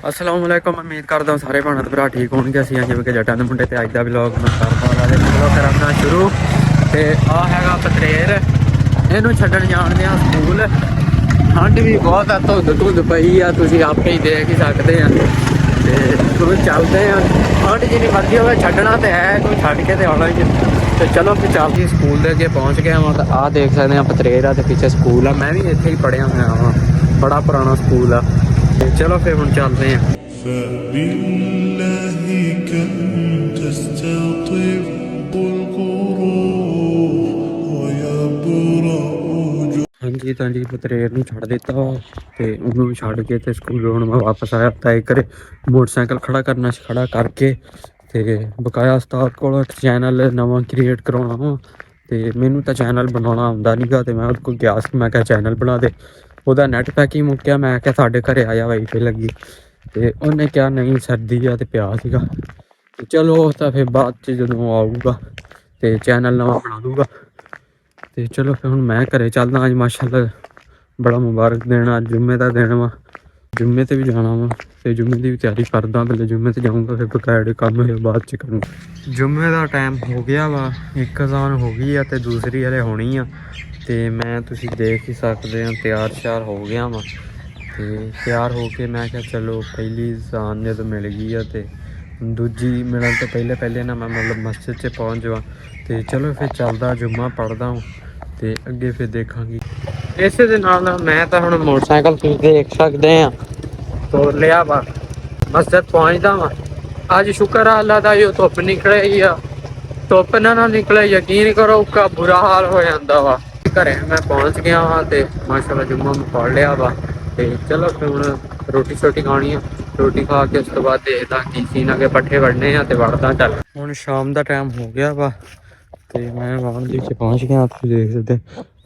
अस्सलाम वालेकुम। उम्मीद करता हूँ सारे भैन भरा ठीक होंगे। ਅਸੀਂ ਜਿਵੇਂ ਕਿ ਜੱਟਾਂ ਦੇ ਮੁੰਡੇ ਤੇ ਅੱਜ ਦਾ ਵਲੌਗ ਮੈਂ ਕਰਦਾ ਵਾਲੇ ਵਲੌਗ ਕਰਨਾ ਸ਼ੁਰੂ। ਤੇ ਆ ਹੈਗਾ ਪਤਰੇਰ, ਇਹਨੂੰ ਛੱਡਣ ਜਾਣਦੇ ਆ ਸਕੂਲ। ਠੰਡ ਵੀ ਬਹੁਤ ਆ, ਧੁੰਦ ਪਈ ਆ, ਤੁਸੀਂ ਆਪੇ ਹੀ ਦੇਖ ਹੀ ਸਕਦੇ ਆ। ਤੇ ਚਲੋ ਚੱਲਦੇ ਆ। ਠੰਡ ਜਿੰਨੀ ਮਰਜ਼ੀ ਹੋਵੇ ਛੱਡਣਾ ਤੇ ਹੈ, ਕੋਈ ਛੱਡ ਕੇ ਤੇ ਆਉਣਾ ਹੀ। ਤੇ ਚਲੋ ਫਿਰ ਚੱਲਦੇ ਸਕੂਲ ਦੇ ਅੱਗੇ ਪਹੁੰਚ ਗਏ ਹਾਂ। ਤਾਂ ਆਹ ਦੇਖ ਸਕਦੇ ਆ ਪਤਰੇਰ ਆ ਤੇ ਪਿੱਛੇ ਸਕੂਲ ਆ। ਮੈਂ ਵੀ ਇੱਥੇ ਹੀ ਪੜ੍ਹਿਆ ਹੋਇਆ ਵਾਂ, ਬੜਾ ਪੁਰਾਣਾ ਸਕੂਲ ਆ। ਤੇ ਚਲੋ ਫਿਰ ਹੁਣ ਚੱਲਦੇ ਆ। فبالله كم تستطيب الغرور ويبرأ ਹਾਂਜੀ ਤਾਂ ਜੀ ਪਤਰੇਰ ਨੂੰ ਛੱਡ ਦਿੱਤਾ ਵਾ ਤੇ ਉਹਨੂੰ ਛੱਡ ਕੇ ਤੇ ਸਕੂਲੋਂ ਹੁਣ ਮੈਂ ਵਾਪਸ ਆਇਆ। ਤਾਂ ਇੱਕ ਮੋਟਰਸਾਈਕਲ ਖੜਾ ਕਰਨਾ ਸੀ, ਖੜਾ ਕਰਕੇ ਤੇ ਬਕਾਇਆ ਉਸਤਾਦ ਕੋਲ ਚੈਨਲ ਨਵਾਂ ਕ੍ਰੀਏਟ ਕਰਾਉਣਾ ਵਾ। ਤੇ ਮੈਨੂੰ ਤਾਂ ਚੈਨਲ ਬਣਾਉਣਾ ਆਉਂਦਾ ਨੀਗਾ ਤੇ ਮੈਂ ਉਹਦੇ ਕੋਲ ਗਿਆ ਸੀ। ਮੈਂ ਕਿਹਾ ਚੈਨਲ ਬਣਾ ਦੇ। ਉਹਦਾ ਨੈਟ ਪੈਕ ਹੀ ਮੁੱਕਿਆ। ਮੈਂ ਕਿਹਾ ਸਾਡੇ ਘਰੇ ਆਇਆ ਵਾਈਫਾਈ ਲੱਗੀ ਤੇ ਉਹਨੇ ਕਿਹਾ ਨਹੀਂ ਸਰਦੀ ਆ ਤੇ ਪਿਆ ਸੀਗਾ। ਤੇ ਚਲੋ ਤਾਂ ਫਿਰ ਬਾਅਦ 'ਚ ਜਦੋਂ ਆਊਗਾ ਤੇ ਚੈਨਲ ਨਵਾਂ ਬਣਾ ਦੂਗਾ। ਤੇ ਚਲੋ ਫਿਰ ਹੁਣ ਮੈਂ ਘਰੇ ਚੱਲਦਾ। ਅੱਜ ਮਾਸ਼ਾਅੱਲਾ ਬੜਾ ਮੁਬਾਰਕ ਦਿਨ, ਅੱਜ ਜੁਮੇ ਦਾ ਦਿਨ ਵਾ। ਜੁਮੇ ਤੇ ਵੀ ਜਾਣਾ ਵਾ ਤੇ ਜੁਮੇ ਦੀ ਵੀ ਤਿਆਰੀ ਕਰਦਾ। ਪਹਿਲੇ ਜੁਮੇ ਤੇ ਜਾਊਂਗਾ, ਫਿਰ ਬਕਾਇਦੇ ਕੰਮ ਫਿਰ ਬਾਅਦ 'ਚ ਕਰੂੰਗਾ। ਜੁਮੇ ਦਾ ਟਾਈਮ ਹੋ ਗਿਆ ਵਾ, ਇੱਕ ਅਜ਼ਾਨ ਹੋ ਗਈ ਆ ਤੇ ਦੂਸਰੀ ਹਲੇ ਹੋਣੀ ਆ। ਤੇ ਮੈਂ ਤੁਸੀਂ ਦੇਖ ਹੀ ਸਕਦੇ ਹੋ ਤਿਆਰ ਸ਼ਿਆਰ ਹੋ ਗਿਆ ਵਾ। ਤੇ ਤਿਆਰ ਹੋ ਕੇ ਮੈਂ ਕਿਹਾ ਚਲੋ ਪਹਿਲੀ ਅਜ਼ਾਨ ਜਦੋਂ ਮਿਲ ਗਈ ਆ ਤੇ ਦੂਜੀ ਮਿਲਣ ਤੋਂ ਪਹਿਲੇ ਨਾ ਮੈਂ ਮਤਲਬ ਮਸਜਿਦ 'ਚ ਪਹੁੰਚ ਜਾਵਾਂ। ਤੇ ਚਲੋ ਫਿਰ ਚੱਲਦਾ, ਜੁਮਾ ਪੜ੍ਹਦਾ ਤੇ ਅੱਗੇ ਫਿਰ ਦੇਖਾਂਗੀ। ਇਸੇ ਦੇ ਨਾਲ ਮੈਂ ਤਾਂ ਹੁਣ ਮੋਟਰਸਾਈਕਲ ਤੁਸੀਂ ਦੇਖ ਸਕਦੇ ਆ ਤੋਰ ਲਿਆ ਵਾ, ਮਸਜਿਦ ਪਹੁੰਚਦਾ ਵਾ। ਅੱਜ ਸ਼ੁਕਰ ਆ ਅੱਲਾ ਦਾ, ਉਹ ਧੁੱਪ ਨਿਕਲੇ ਆ। ਧੁੱਪ ਨਾ ਨਿਕਲੇ ਯਕੀਨ ਕਰੋ ਕਾ ਬੁਰਾ ਹਾਲ ਹੋ ਜਾਂਦਾ ਵਾ। ਘਰੇ ਮੈਂ ਪਹੁੰਚ ਗਿਆ ਵਾ ਤੇ ਮਾਸ਼ਾਅੱਲਾ ਜੁਮਾ ਮੈਂ ਪੜ੍ਹ ਲਿਆ ਵਾ। ਤੇ ਚਲੋ ਫਿਰ ਹੁਣ ਰੋਟੀ ਸ਼ੋਟੀ ਖਾਣੀ ਆ। ਰੋਟੀ ਖਾ ਕੇ ਉਸ ਤੋਂ ਬਾਅਦ ਦੇਖਦਾ ਕੀ ਸੀਨ ਅੱਗੇ ਪੱਠੇ ਵੜਨੇ ਆ ਤੇ ਵੜਦਾ। ਚੱਲ ਹੁਣ ਸ਼ਾਮ ਦਾ ਟਾਈਮ ਹੋ ਗਿਆ ਵਾ ਤੇ ਮੈਂ ਵਾਹਨ ਦੇ ਵਿੱਚ ਪਹੁੰਚ ਗਿਆ। ਤੁਸੀਂ ਦੇਖ ਸਕਦੇ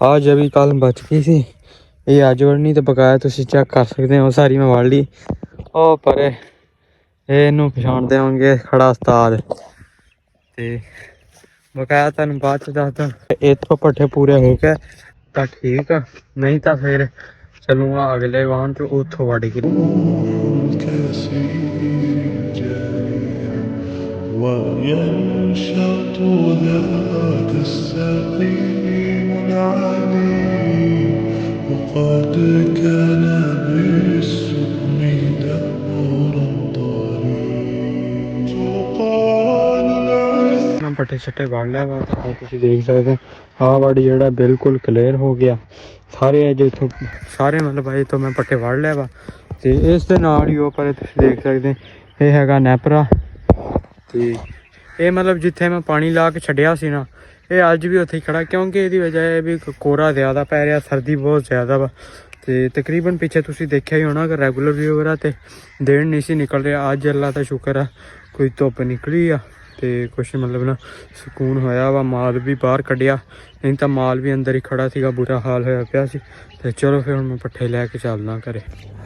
ਆ ਜਵੀ ਕੱਲ ਬਚ ਗਈ ਸੀ, ਇਹ ਅੱਜ ਵੜਨੀ ਤੇ ਬਕਾਇਆ ਤੁਸੀਂ ਚੈੱਕ ਕਰ ਸਕਦੇ ਹੋ। ਸਾਰੀ ਮੈਂ ਵੜ ਲਈ ਉਹ ਪਰੇ। ਇਹਨੂੰ ਪਛਾਣਦੇ ਹੋਣਗੇ, ਖੜਾ ਉਸਤਾਦ। ਤੇ ਬਕਾਇਆ ਤੁਹਾਨੂੰ ਬਾਅਦ 'ਚ ਦੱਸਦਾ। ਇੱਥੋਂ ਪੱਠੇ ਪੂਰੇ ਹੋ ਕੇ ਤਾਂ ਠੀਕ ਆ, ਨਹੀਂ ਤਾਂ ਫਿਰ ਚਲੂੰਗਾ ਅਗਲੇ ਵਾਹਨ 'ਚ, ਉੱਥੋਂ ਵੜ ਕੇ। وينشط ذاك السقيم العليم وقد كان بالسؤم دهرا طريق سلطان العز ਪੱਠੇ ਛੱਟੇ ਵੜ ਲਿਆ ਵਾ। ਤੁਸੀਂ ਦੇਖ ਸਕਦੇ ਆਹ ਵੜ ਜਿਹੜਾ ਬਿਲਕੁਲ ਕਲੀਅਰ ਹੋ ਗਿਆ। ਸਾਰੇ ਅੱਜ ਇੱਥੋਂ ਸਾਰੇ ਮਤਲਬ ਇੱਥੋਂ ਮੈਂ ਪੱਠੇ ਵੜ ਲਿਆ ਵਾ। ਤੇ ਇਸ ਦੇ ਨਾਲ ਹੀ ਉਹ ਪਰ ਤੁਸੀਂ ਦੇਖ ਸਕਦੇ ਇਹ ਹੈਗਾ ਨੈਪਰਾ। ਤੇ ਇਹ ਮਤਲਬ ਜਿੱਥੇ ਮੈਂ ਪਾਣੀ ਲਾ ਕੇ ਛੱਡਿਆ ਸੀ ਨਾ, ਇਹ ਅੱਜ ਵੀ ਉੱਥੇ ਹੀ ਖੜਾ, ਕਿਉਂਕਿ ਇਹਦੀ ਵਜ੍ਹਾ ਇਹ ਵੀ ਕੋਰਾ ਜ਼ਿਆਦਾ ਪੈ ਰਿਹਾ, ਸਰਦੀ ਬਹੁਤ ਜ਼ਿਆਦਾ ਵਾ। ਤੇ ਤਕਰੀਬਨ ਪਿੱਛੇ ਤੁਸੀਂ ਦੇਖਿਆ ਹੀ ਹੋਣਾ ਕਿ ਰੈਗੂਲਰ ਵਿਊ ਆ ਤੇ ਦਿਨ ਨਹੀਂ ਸੀ ਨਿਕਲ ਰਿਹਾ। ਅੱਜ ਅੱਲਾ ਦਾ ਸ਼ੁਕਰ ਆ ਕੋਈ ਧੁੱਪ ਨਿਕਲੀ ਆ ਤੇ ਕੁਛ ਮਤਲਬ ਨਾ ਸਕੂਨ ਹੋਇਆ ਵਾ। ਮਾਲ ਵੀ ਬਾਹਰ ਕੱਢਿਆ, ਨਹੀਂ ਤਾਂ ਮਾਲ ਵੀ ਅੰਦਰ ਹੀ ਖੜਾ ਸੀਗਾ, ਬੁਰਾ ਹਾਲ ਹੋਇਆ ਪਿਆ ਸੀ। ਤੇ ਚਲੋ ਫਿਰ ਹੁਣ ਮੈਂ ਪੱਠੇ ਲੈ ਕੇ ਚੱਲਦਾ ਘਰੇ।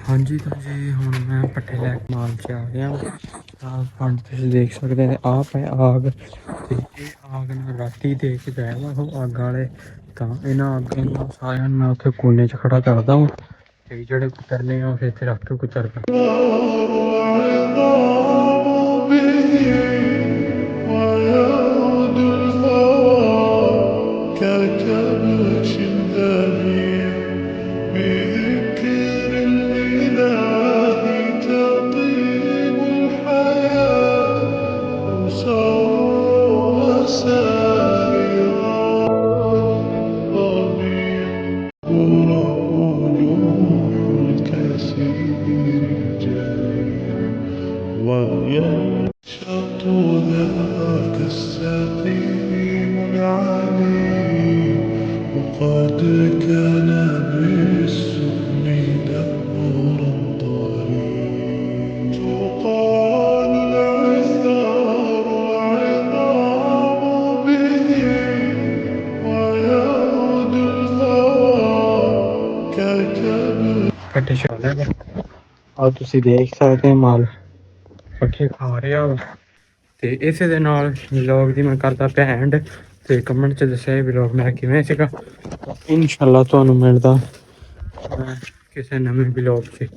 ਹਾਂਜੀ ਤਾਂ ਜੀ ਹੁਣ ਮੈਂ ਪੱਠੇ ਲੈ ਕੇ ਮਾਲ 'ਚ ਆ ਗਿਆ। ਆਹ ਪੰਜ ਤੁਸੀਂ ਦੇਖ ਸਕਦੇ ਨੇ, ਆਹ ਪਏ ਆਗ। ਤੇ ਇਹ ਆਗ ਨਾਲ ਰਾਤੀ ਦੇ ਕੇ ਗਏ ਵਾ ਉਹ ਅੱਗ ਵਾਲੇ। ਤਾਂ ਇਹਨਾਂ ਅੱਗਾਂ ਨੂੰ ਸਾਰਿਆਂ ਨੂੰ ਮੈਂ ਉੱਥੇ ਕੋਨੇ 'ਚ ਖੜਾ ਕਰਦਾ ਵਾਂ ਤੇ ਜਿਹੜੇ ਕੁਤਰਨੇ ਆ ਉਹ ਇੱਥੇ ਰੱਖ ਕੇ ਕੁਤਰਦਾ। ويعود الفوار ككبش ذريع بذكر الإله تطيب الحياة وصارها سائرا ربيع ورجوع الكثير جاريا وينشط ذاك السقيم العليم وقد كان بالسؤم دهرا طريق سلطان العثار العظام به ويعود الفوار ككبش ਪੱਠੇ ਛੱਡ ਲਿਆ ਵਾ। ਆਹ ਤੁਸੀਂ ਦੇਖ ਸਕਦੇ ਮਾਲ ਪੱਠੇ ਖਾ ਰਿਹਾ ਵਾ। ਤੇ ਇਸੇ ਦੇ ਨਾਲ ਵਲੌਗ ਦੀ ਮੈਂ ਕਰਦਾ ਪਿਆ ਐਂਡ। ਤੇ ਕਮੈਂਟ 'ਚ ਦੱਸਿਆ ਇਹ ਵਲੌਗ ਮੇਰਾ ਕਿਵੇਂ ਸੀਗਾ। ਇਨਸ਼ਾਅੱਲਾ ਤੁਹਾਨੂੰ ਮਿਲਦਾ ਕਿਸੇ ਨਵੇਂ ਵਲੌਗ 'ਚ।